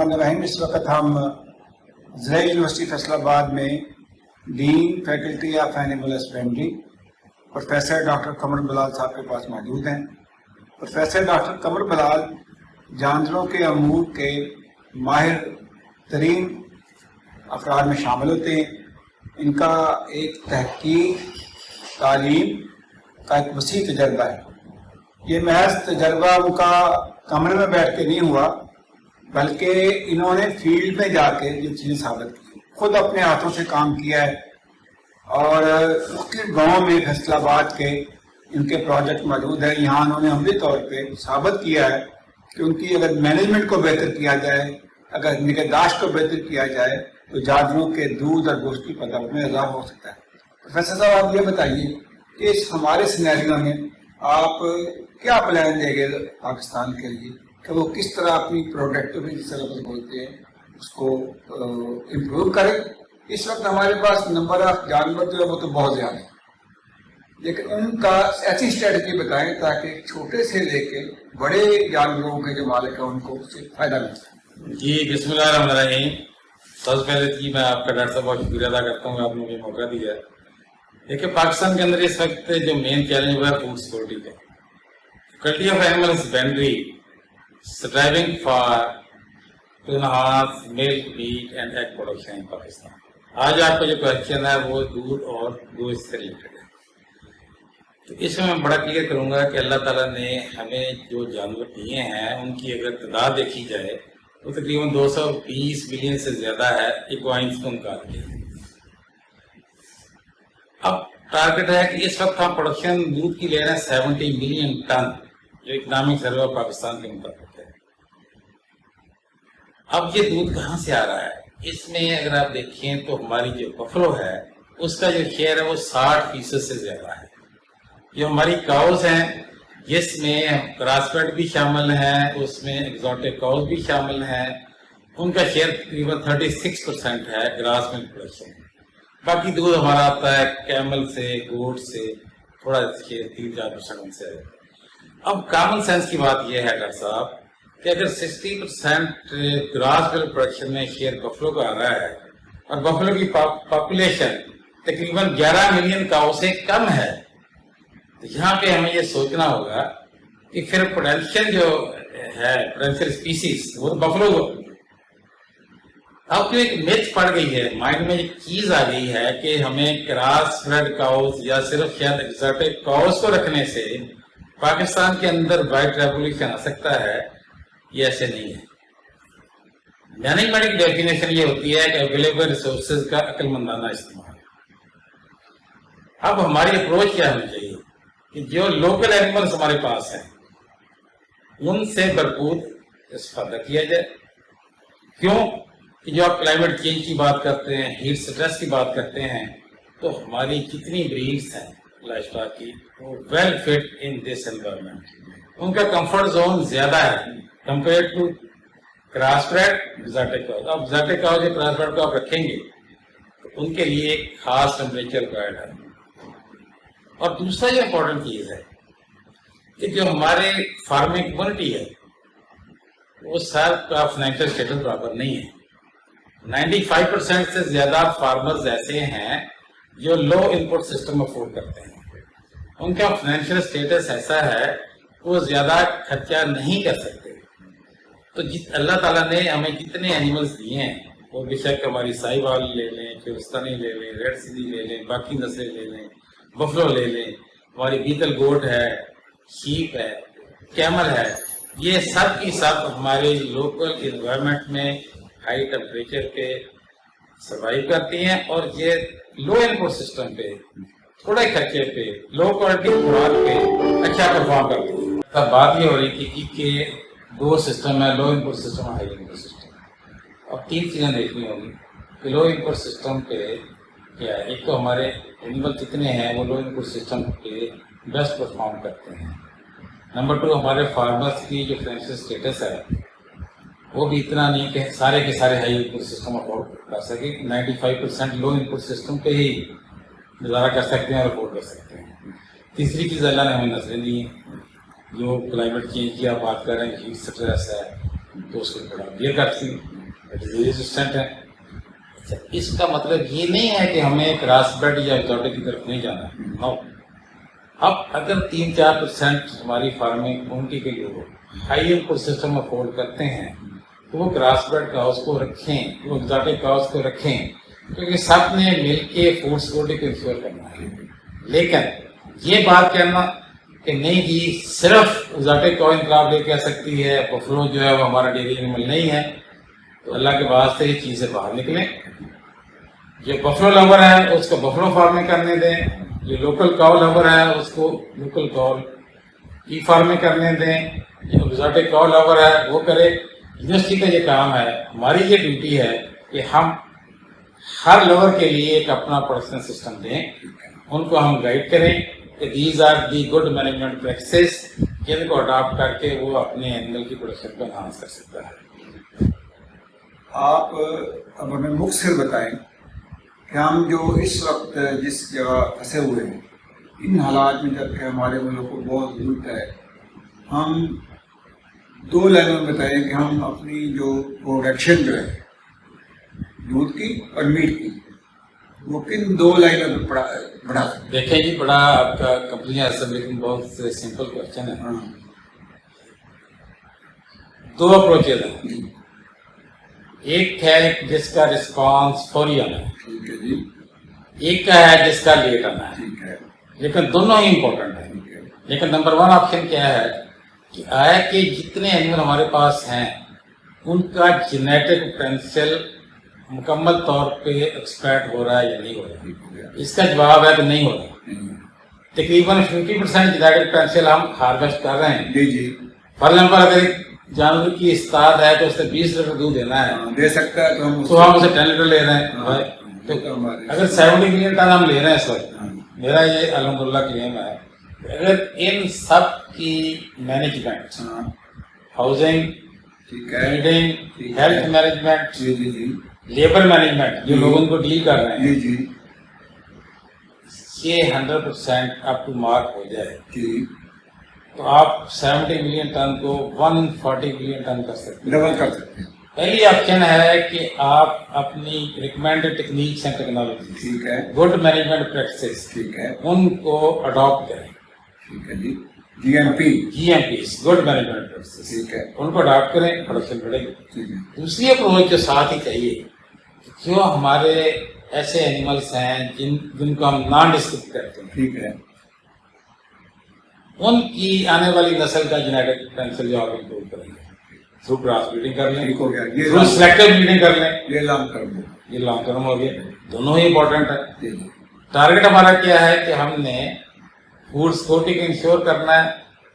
बिस्मिल्लाहिर्रहमानिर्रहीम। इस वक्त हम ज़राई यूनिवर्सिटी फैसलाबाद में dean faculty of animal husbandry professor doctor Qamar Bilal साहब के पास मौजूद हैं। प्रोफेसर डॉक्टर कमर बलाल जानवरों के अमूर के माहिर तरीन अफराद में शामिल होते हैं। इनका एक तहकीक तालीम का एक वसी तजर्बा है। ये महज तजर्बा उनका कमरे में बैठ के नहीं हुआ, बल्कि इन्होंने फील्ड में जाके ये चीज़ें साबित की, खुद अपने हाथों से काम किया है और मुख्तलिफ गाँव में फैसलाबाद के इनके प्रोजेक्ट मौजूद है। यहाँ उन्होंने अमली तौर पे साबित किया है कि उनकी अगर मैनेजमेंट को बेहतर किया जाए, अगर निगहदाश्त को बेहतर किया जाए तो जानवरों के दूध और गोश्त की पैदावार में इजाफा हो सकता है। प्रोफेसर साहब, आप ये बताइए कि इस हमारे सिनेरियो में आप क्या प्लान देंगे पाकिस्तान के लिए कि वो किस तरह अपनी प्रोडक्टिविटी जिसे बोलते हैं उसको इम्प्रूव करें। इस वक्त हमारे पास नंबर ऑफ जानवर जो है वो तो बहुत ज़्यादा है, लेकिन उनका ऐसी स्ट्रेटजी बताएं ताकि छोटे से लेके बड़े जानवरों के जो मालिक है उनको उससे फ़ायदा मिले। जी बिस्मिल्लाहिर्रहमानिर्रहीम। सबसे पहले जी मैं आपका डॉक्टर साहब बहुत शुक्रिया अदा करता हूँ, आपने मुझे मौका दिया है। देखिए, पाकिस्तान के अंदर इस वक्त जो मेन चैलेंज हुआ है फूड सिक्योरिटी का। Faculty of animal husbandry striving for to enhance milk, meat and egg production in Pakistan। आज आपका जो क्वेश्चन है वो दूध और गोश्त से रिलेटेड है। तो इसमें मैं बड़ा क्लियर करूंगा कि अल्लाह ताला ने हमें जो जानवर दिए हैं उनकी अगर तादाद देखी जाए तो तकरीबन 220 मिलियन से ज्यादा है इक्वाइंस को निकाल के। अब टारगेट है कि इस वक्त हम प्रोडक्शन दूध की ले रहे हैं 70 मिलियन टन, जो इकोनॉमिक सर्वे ऑफ पाकिस्तान के मुताबिक है। अब ये दूध कहाँ से आ रहा है? इसमें अगर आप देखें तो हमारी जो बफलो है उसका जो शेयर है वो 60% से ज्यादा है। जो हमारी काउस हैं जिसमें ग्रासफेड भी शामिल है, उसमें एक्सोटिक काउस भी शामिल है, उनका शेयर तकरीबन 36% है ग्रास मिल्क प्रोडक्शन। बाकी दूध हमारा आता है कैमल से, गोट से, थोड़ा शेयर 3-4% उनसे है। अब कॉमन सेंस की बात यह है डॉक्टर साहब कि अगर 60% ग्रास मिल्क प्रोडक्शन में शेयर बफलो का आ रहा है और बफलो की पॉपुलेशन तकरीबन 11 मिलियन काऊ से कम है, तो यहाँ पे हमें ये सोचना होगा कि फिर पोटेंशियल जो है पोटेंशियल स्पीसीज वो तो बफलो को। अब क्यों एक मिथ पड़ गई है माइंड में, एक चीज आ गई है कि हमें ग्रास फेड काउस या सिर्फ शायद एक्सोटिक काउस को रखने से पाकिस्तान के अंदर वाइट रेवोल्यूशन आ सकता है। ये ऐसे नहीं है। मैनेजमेंट की डेफिनेशन ये होती है कि अवेलेबल रिसोर्सेज का अक्लमंदाना इस्तेमाल। अब हमारी अप्रोच क्या होनी चाहिए कि जो लोकल एनिमल्स हमारे पास हैं उनसे भरपूर इस्तेफादा किया जाए। क्यों कि जो आप क्लाइमेट चेंज की बात करते हैं, हीट स्ट्रेस की बात करते हैं, तो हमारी जितनी ब्रीड्स हैं लाइफस्टॉक की वो well fit in this environment. उनका कंफर्ट जोन ज्यादा है कंपेयर टू ग्रासफेड एक्सोटिक काउ। अब एक्सोटिक काउ जो ग्रासफेड को आप रखेंगे तो उनके लिए एक खास टेम्परेचर रिक्वायर्ड है। और दूसरा जो इम्पोर्टेंट चीज है कि जो हमारे फार्मिंग कम्युनिटी है वो सब का फाइनेंशियल स्टेटस बराबर नहीं है। 95% से ज्यादा फार्मर्स ऐसे हैं जो लो इनपुट सिस्टम अफोर्ड करते हैं। उनका फाइनेंशियल स्टेटस ऐसा है वो ज्यादा खर्चा नहीं कर सकते। तो अल्लाह ताला ने हमें जितने एनिमल्स दिए हैं वो बेशक हमारी साहिवाल ले लें, फिरोस्तानी ले लें, रेड सिंधी ले लें, बाकी नस्लें ले लें, बफलो ले लें, हमारी बीतल गोट है, शीप है, कैमल है, ये सब की सब हमारे लोकल इन्वायरमेंट में हाई टेम्परेचर पे सर्वाइव करती हैं और ये लो इनपुट सिस्टम पे, थोड़े खर्चे पे, लो क्वालिटी खुराक पे अच्छा परफॉर्म करती हैं। तब बात ये हो रही थी कि दो सिस्टम है, लो इनपुट सिस्टम और हाई इनपुट सिस्टम। अब 3 चीज़ें देखनी होगी कि लो इनपुट सिस्टम पे क्या है। एक तो हमारे एनिमल जितने हैं वो लो इनपुट सिस्टम पे बेस्ट परफॉर्म करते हैं। नंबर 2, हमारे फार्मर्स की जो फाइनेंशियल स्टेटस है वो भी इतना नहीं कि सारे के सारे हाई इनपुट सिस्टम अफोर्ड कर सके। 95% लो इनपुट सिस्टम पे ही गुजारा कर सकते हैं और अफोर्ड कर सकते हैं। तीसरी चीज़, अल्लाह ने हमें नस्लें दी हैं। जो क्लाइमेट चेंज की आप बात कर रहे हैं, हीट स्ट्रेस है, तो उसको थोड़ा क्लियर करती हैं। डिजीज रेजिस्टेंट है। अच्छा, इसका मतलब ये नहीं है कि हमें क्रॉस ब्रेड या एक्सोटिक की तरफ नहीं जाना है, नो। अब अगर 3-4% हमारी फार्मिंग कम्युनिटी के लोग हाई इनपुट सिस्टम अफोर्ड करते हैं तो वो क्रॉस ब्रेड काउस को रखें, वो एक्सोटिक काउस को रखें, क्योंकि सब ने मिलके फूड सिक्योरिटी को इंश्योर करना है। लेकिन ये बात कहना कि नहीं जी सिर्फ एक्सोटिक काउ इनकलाब लेके आ सकती है, बफलो जो है वो हमारा डेयरी एनिमल नहीं है, तो अल्लाह के वास्ते ये चीज़ से बाहर निकलें। जो बफलो लवर है उसको बफलो फार्मिंग करने दें, जो लोकल काउ लवर है उसको लोकल काउ की फार्मिंग करने दें, जो एक्सोटिक काउ लवर है वो करे। यूनिवर्सिटी का ये काम है, हमारी ये ड्यूटी है कि हम हर लवर के लिए एक अपना प्रोडक्शन सिस्टम दें, उनको हम गाइड करें कि these are the good management practices, जिनको अडॉप्ट करके वो अपने एनिमल की प्रोडक्शन को एनहांस कर सकता है। आप अब हमें मुख्तसर बताएं कि हम जो इस वक्त जिस जगह फंसे हुए हैं, इन हालात में जबकि हमारे मुल्क को बहुत ज़रूरत है, हम 2 लाइनों में बताएं कि हम अपनी जो प्रोडक्शन जो है दूध की और मीट की, वो किन 2 लाइनों में बढ़ा सकते देखें जी, बड़ा आपका कंपनी है लेकिन बहुत सिंपल क्वेश्चन है। हैं? 2 अप्रोचेज हैं, एक है जिसका रिस्पांस फौरी आना है, ठीक है जी, एक का है जिसका लेट आना है, ठीक है, लेकिन दोनों ही इम्पोर्टेंट है। ठीक है, लेकिन नंबर 1 ऑप्शन क्या है कि आया कि जितने एनिमल हमारे पास हैं उनका जेनेटिक पोटेंशियल मुकम्मल तौर पे एक्सप्लॉइट हो रहा है या नहीं हो रहा ठीक हो गया। है। इसका जवाब है कि नहीं हो रहा। नहीं, तकरीबन 50% जेनेटिक पोटेंशियल हम हार्वेस्ट कर रहे हैं। जी जी, फॉर एग्जाम्पल अगर एक जानवर की इस्ताद है तो उससे 20 लीटर दूध देना है, हाँ, दे सकता है तो हम तो हम उसे 10 लीटर ले रहे हैं भाई। तो हमारे अगर 70 मिलियन टन हम ले रहे हैं इस वक्त, हाँ, मेरा ये अल्हम्दुलिल्लाह क्लेम है, अगर इन सब की मैनेजमेंट, हाँ, हाउसिंग, ठीक है, फीडिंग, ठीक हेल्थ है। मैनेजमेंट, जी जी जी, लेबर मैनेजमेंट जो जी। लोगों को डील कर रहे जी हैं, जी, ये 100% अप टू मार्क हो जाए जी, तो आप 70 मिलियन टन को 140 मिलियन टन कर सकते हैं। डबल कर सकते हैं, पहली ऑप्शन है कि आप अपनी रिकमेंडेड टेक्निक्स एंड टेक्नोलॉजी, ठीक है, गुड मैनेजमेंट प्रैक्टिसेस, ठीक है, उनको अडॉप्ट करें। ठीक है जी, GMP, GMPs, good management practices, ठीक है, उनको अडॉप्ट करें, प्रोडक्शन बढ़ेगी। ठीक है, दूसरी अप्रोच जो साथ ही चाहिए, जो हमारे ऐसे एनिमल्स हैं जिनको हम नॉन डिस्क्रिप्ट करते हैं, ठीक है, उनकी आने वाली नस्ल का जेनेटिक पोटेंशियल जो आप इंप्रूव करेंगे थ्रू क्रॉस ब्रीडिंग कर लें, ठीक हो गया। ये थ्रू सिलेक्टिव ब्रीडिंग कर लें, ये लाम कर दो, ये लॉन्ग टर्म हो गया। दोनों ही इंपॉर्टेंट है। जी जी, टारगेट हमारा क्या है कि हमने फूड सिक्योरिटी को इंश्योर करना है,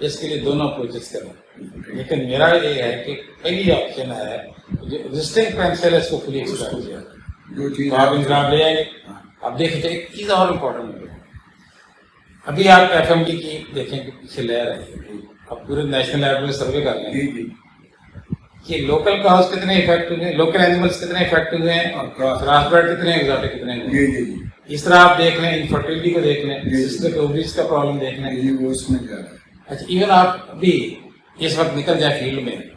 इसके लिए दोनों अप्रोचेस करें। लेकिन मेरा ये है कि पहली ऑप्शन है जो एग्जिस्टिंग पोटेंशियल है इसको फुली एक्सप्लॉइट किया, जो चीज तो आप इंतजाम ले आएंगे। अब देखिए एक चीज़ और इम्पोर्टेंट है, अभी आप FMD की देखें कि पीछे ले रहे हैं, अब पूरे नेशनल लेवल पे सर्वे कर लें जी जी, कि लोकल काउस कितने इफेक्टिव हैं, लोकल एनिमल्स कितने इफेक्टिव हैं, और क्रॉस, क्रॉस ब्रीड कितने, एक्सोटिक कितने हैं। जी जी जी, इस तरह आप देख लें, इनफर्टिलिटी को देख लें, जी। सिस्टिक ओवरीज का प्रॉब्लम देख लें। जी वो उसमें जा रहा है, अच्छा, इवन आप अभी इस वक्त निकल जाए फील्ड में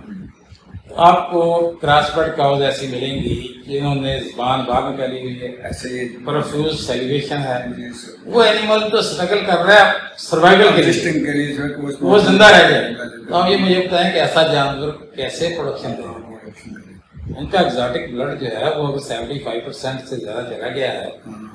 तो आपको क्रॉस ब्रीड काउस ऐसी मिलेंगी जिन्होंने जुबान बाहर निकाली हुई है, ऐसे ये प्रोफ्यूज सेलिब्रेशन है, जी, सर। वो एनिमल तो स्ट्रगल कर रहा है सर्वाइवल के लिए, Existing के लिए सर, उसमें- वो जिंदा रह जाए। तो आप ये मुझे बताएं कि ऐसा जानवर कैसे प्रोडक्शन देगा। उनका एक्सोटिक ब्लड जो है वो अगर 75% से ज्यादा चला गया है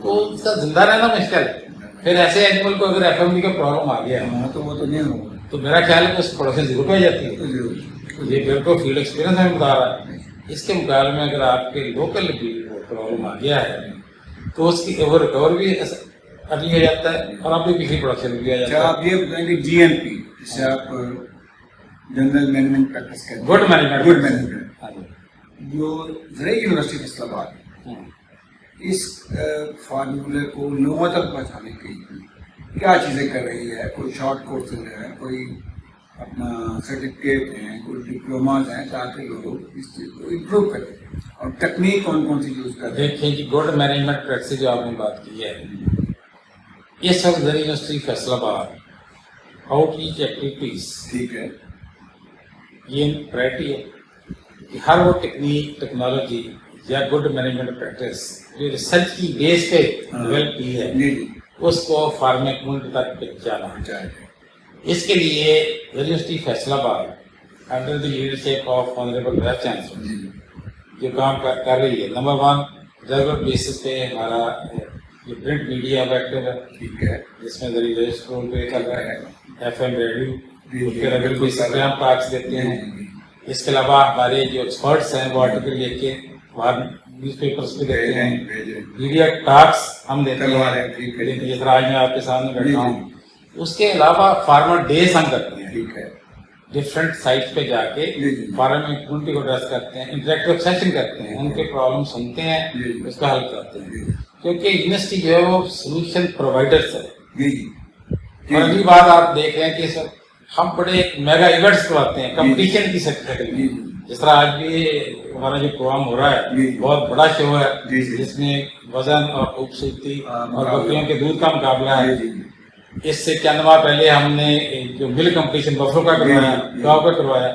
तो उसका जिंदा रहना मुश्किल है। फिर ऐसे एनिमल को अगर FMD का प्रॉब्लम आ गया हाँ, तो वो तो नहीं होगा, तो मेरा ख्याल है कि उस प्रोडक्शन जीरो पे आ जाती तो है। जरूर, ये बिल्कुल फील्ड एक्सपीरियंस हमें बता रहा है। इसके मुकाबले में अगर आपके लोकल भी प्रॉब्लम आ गया है तो उसकी ओवर रिकवर भी अर्ली हो जाता है और आपकी पिछली प्रोडक्शन भी आ अच्छा जाता है। आप ये बताएंगे GMP, जिससे आप जनरल मैनेजमेंट प्रैक्टिस करते हैं, गुड मैनेजमेंट, गुड मैनेजमेंट, हाँ जी। जो ज़राई यूनिवर्सिटी फैसलाबाद इस फार्मूले को लोगों तक पहुंचाने के लिए क्या चीज़ें कर रही है? कोई शॉर्ट कोर्सेज है, कोई अपना सर्टिफिकेट हैं, कोई डिप्लोमाज हैं, ताकि लोग इस चीज़ को इम्प्रूव करें, और टेक्निक कौन कौन सी यूज़ कर रहे हैं? देखिए कि गुड मैनेजमेंट प्रैक्टिस जो आपने बात की है, इस वक्त ज़राई यूनिवर्सिटी फैसलाबाद आउटरीच एक्टिविटीज ठीक है, ये प्रायोरिटी है। کہ ہر وہ ٹیکنیک ٹیکنالوجی یا گڈ مینجمنٹ پریکٹس جو ریسرچ کی بیس پہ ڈیولپ کی ہے اس کو فارمنگ کمیونٹی تک پہنچانا. اس کے لیے یونیورسٹی فیصل آباد under the leadership of honourable vice chancellor جو کام کر رہی ہے. نمبر 1 ریگولر بیسس پہ ہمارا جو پرنٹ میڈیا ایکٹیو ہے, ٹھیک ہے, جس میں ذریعہ اسکول پہ کر رہا ہے, ایف ایم ریڈیو کے ریگولر بیسس پہ ہم ٹاکس دیتے ہیں. اس کے علاوہ ہمارے جو ایکسپرٹس ہیں وہ آرٹیکل لکھ کے باہر نیوز پیپرس پہ دیتے ہیں. میڈیا ٹاکس ہم دیتے ہیں جس طرح آج میں آپ کے سامنے بیٹھا ہوں. اس کے علاوہ فارمر ڈیز ہم کرتے ہیں, ٹھیک ہے, ڈفرینٹ سائٹس پہ جا کے فارمنگ کمیونٹی کو ایڈریس کرتے ہیں, انٹریکٹیو سیشن کرتے ہیں, ان کے پرابلم سنتے ہیں, اس کا حل کرتے ہیں. کیونکہ یونیورسٹی جو ہے وہ سولوشن پرووائڈرس ہے. اور اگلی بات آپ دیکھ رہے ہیں کہ ہم بڑے میگا ایونٹس کرواتے ہیں کمپٹیشن کی شکل میں. جس طرح آج بھی ہمارا جو پروگرام ہو رہا ہے بہت بڑا شو ہے جس میں وزن اور خوبصورتی اور بکریوں کے دودھ کا مقابلہ ہے. اس سے چند ماہ پہلے ہم نے جو ملک کمپٹیشن بفلو کا کروایا, گاؤں کا کروایا.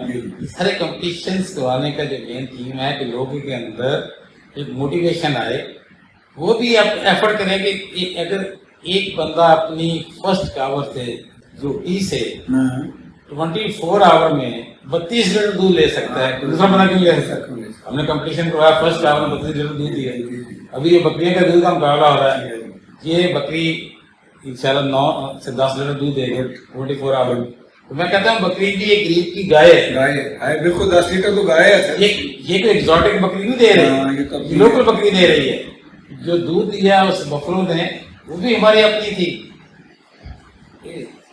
سارے کمپٹیشنس کروانے کا جو مین تھیم ہے کہ لوگوں کے اندر ایک موٹیویشن آئے, وہ بھی ایفرٹ کریں کہ اگر ایک بندہ اپنی فرسٹ کاور سے جو 30 ہے 24 آور میں 32 لیٹر دودھ لے سکتا ہے, دوسرا بندہ کیوں لے سکتا ہے؟ ہم نے کمپٹیشن کروایا, فرسٹ کاور میں 32 لیٹر دودھ دیا. ابھی یہ بکریوں کا دودھ کا مقابلہ ہو رہا ہے. یہ بکری انشاءاللہ 9 سے 10 لیٹر دودھ دے گا 24 آور. تو میں کہتا ہوں بکری بھی ایک غریب کی گائے ہے, بالکل 10 لیٹر تو گائے ہے. یہ کوئی ایگزوٹک بکری نہیں دے رہی, لوکل بکری دے رہی ہے. جو دودھ دیا اس بفلو نے وہ بھی ہماری اپنی تھی.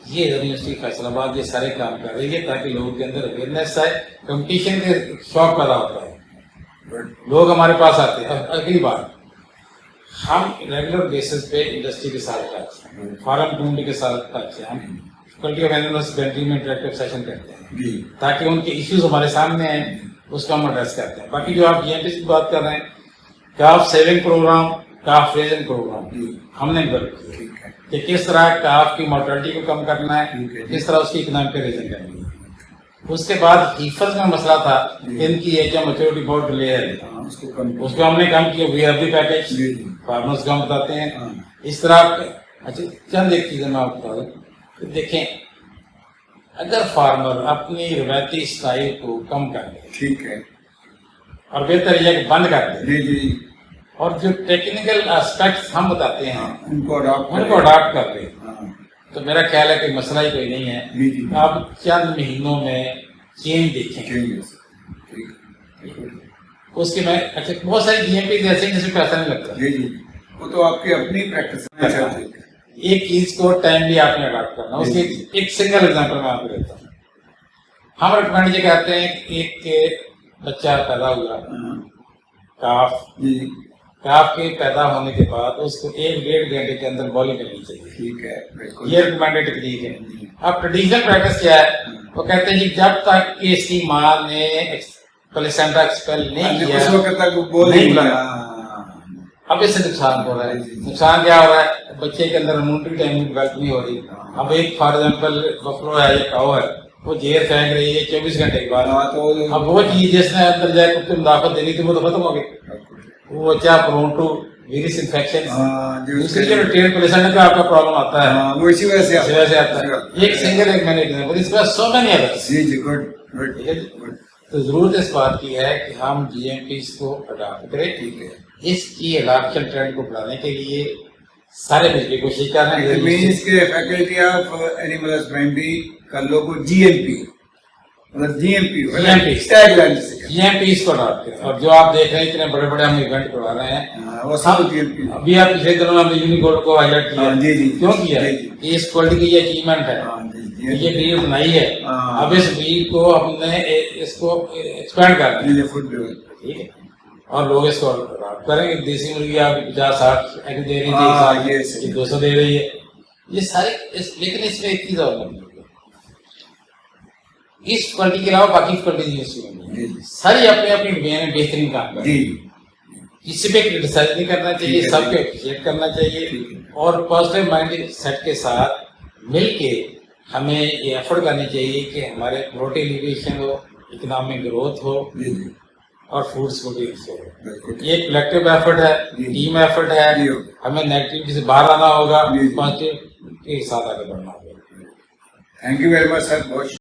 یہ یونیورسٹی فیصل آباد یہ سارے کام کر رہی ہے تاکہ لوگوں کے اندر اویئرنیس آئے, کمپٹیشن کے شوق پیدا ہوتا ہے, لوگ ہمارے پاس آتے ہیں. اگلی بات, ہم ریگولر بیسس پہ انڈسٹری کے ساتھ ٹچ ہیں, فارم کمیونٹی کے ساتھ ٹچ ہیں. ہم فیکلٹی آف اینیملس بینٹری میں انٹریکٹیو سیشن کرتے ہیں تاکہ ان کے ایشوز ہمارے سامنے ہیں, اس کو ہم ایڈریس کرتے ہیں. باقی جو آپ جی ایم پی کی بات کر رہے ہیں, کاف سیونگ پروگرام, کاف ریزنگ پروگرام ہم نے ڈیولپ کیا کہ کس طرح کاف کی مورٹلٹی کو کم کرنا ہے, کس طرح اس کی اکنامک ریزنگ کرنی ہے. اس کے بعد حفظ میں مسئلہ تھا, ان کی ایج آف میچورٹی بہت ڈیلے ہے, اس کو ہم نے کم کیا. We are the package farmers کو ہم بتاتے ہیں. اس طرح اچھا چند ایک چیزیں میں آپ کو بتا دوں. دیکھیں, اگر فارمر اپنی روایتی اسٹائل کو کم کر دے, ٹھیک ہے, اور بہتر یہ کہ بند کر دے, اور جو ٹیکنیکل اسپیکٹس ہم بتاتے ہیں ان کو اڈاپٹ کر دے, تو میرا خیال ہے کہ مسئلہ ہی کوئی نہیں ہے. آپ چند مہینوں میں چینج دیکھیں. اس کے میں اچھا بہت ساری جی ایم پی ایسے جس میں پیسہ نہیں لگتا, وہ تو آپ کی اپنی پریکٹس ہے. ایک چیز کو ٹائملی آپ نے اڈاپٹ کرنا. اس کی ایک سنگل ایگزامپل میں آپ کو دیتا ہوں. ہم ریکمینڈ یہ کہتے ہیں کہ ایک بچہ پیدا ہوا کاف, کاف کے پیدا ہونے کے بعد اس کو 1-1.5 گھنٹے کے اندر بولی کرنی چاہیے. ٹھیک ہے, یہ ریکمینڈیڈ ٹیکنیک ہے. اب ٹریڈیشنل پریکٹس کیا ہے, وہ کہتے ہیں کہ جب تک کہ اس کی ماں نے پلیسینٹا ایکسپیل نہیں کیا اس وقت تک بول نہیں بلایا. اب اس سے نقصان ہو رہا ہے. نقصان کیا ہو رہا ہے, بچے کے اندر امونٹری ٹائمنگ ڈیولپ نہیں ہو رہی. اب ایک فار ایگزامپل بفلو ہے یا کاؤ ہے, وہ زہر پھینک رہی ہے 24 گھنٹے کے بعد. اب وہ چیز جس نے اندر جائے کچھ مدافعت دینی تھی وہ تو ختم ہو گئی. وہ بچہ پرون ٹو ویریس انفیکشن, دوسری جو ریٹیل پلیسنٹ کا آپ کا پرابلم آتا ہے وہ اسی وجہ سے آتا ہے. ایک سنگل ایک میں نے اس کے بعد سو مینی ادرس. تو ضرورت اس بات کی ہے کہ ہم جی ایم پیز کو اڈاپٹ کریں. ٹھیک ہے, اس کی اڈاپشن ٹرینڈ کو بڑھانے کے لیے سارے مل کے کوشش کر رہے ہیں. اس کے فیکلٹی آف اینیمل ہسبینڈری کا لوگو G M P, G M P کو اڈاپٹ کریں. اور جو آپ دیکھ رہے ہیں اتنے بڑے بڑے ہم ایونٹ کروا رہے ہیں, ابھی آپ پچھلے دنوں میں ہم نے یونیکوڈ کو ہائی لائٹ کیا. کیوں کیا ہے, اس کوالٹی کی یہ اچیومنٹ ہے, یہ بریڈ بنائی ہے. اب اس بریڈ کو ہم نے اس کو ایکسپینڈ کر دیا, ٹھیک ہے, اور لوگ اس کو اڈاپٹ کریں گے. دیسی مرغی آپ 50-60 دے رہی تھی, 200 دے رہی ہے. یہ سارے لیکن اس میں ایک چیز اور نہیں, اس کوالٹی کے علاوہ باقی کوالٹی ساری اپنے اپنی ڈومین میں بہترین کام کریں. کسی پہ کرٹیسائز نہیں کرنا چاہیے, سب کو اپریشیٹ کرنا چاہیے, اور پازیٹیو مائنڈ سیٹ کے ساتھ مل کے ہمیں یہ ایفرٹ کرنی چاہیے کہ ہمارے پروٹین ایلیویشن ہو, اکنامک گروتھ ہو, اور فوڈ سیکورٹی سے بالکل یہ ایک کلیکٹیو ایفرٹ ہے, جی. ٹیم ایفرٹ ہے. جی. ہمیں نیگیٹیوٹی سے باہر آنا ہوگا, جی. پازیٹیو کے ساتھ آگے بڑھنا ہوگا. تھینک یو ویری مچ سر. بہت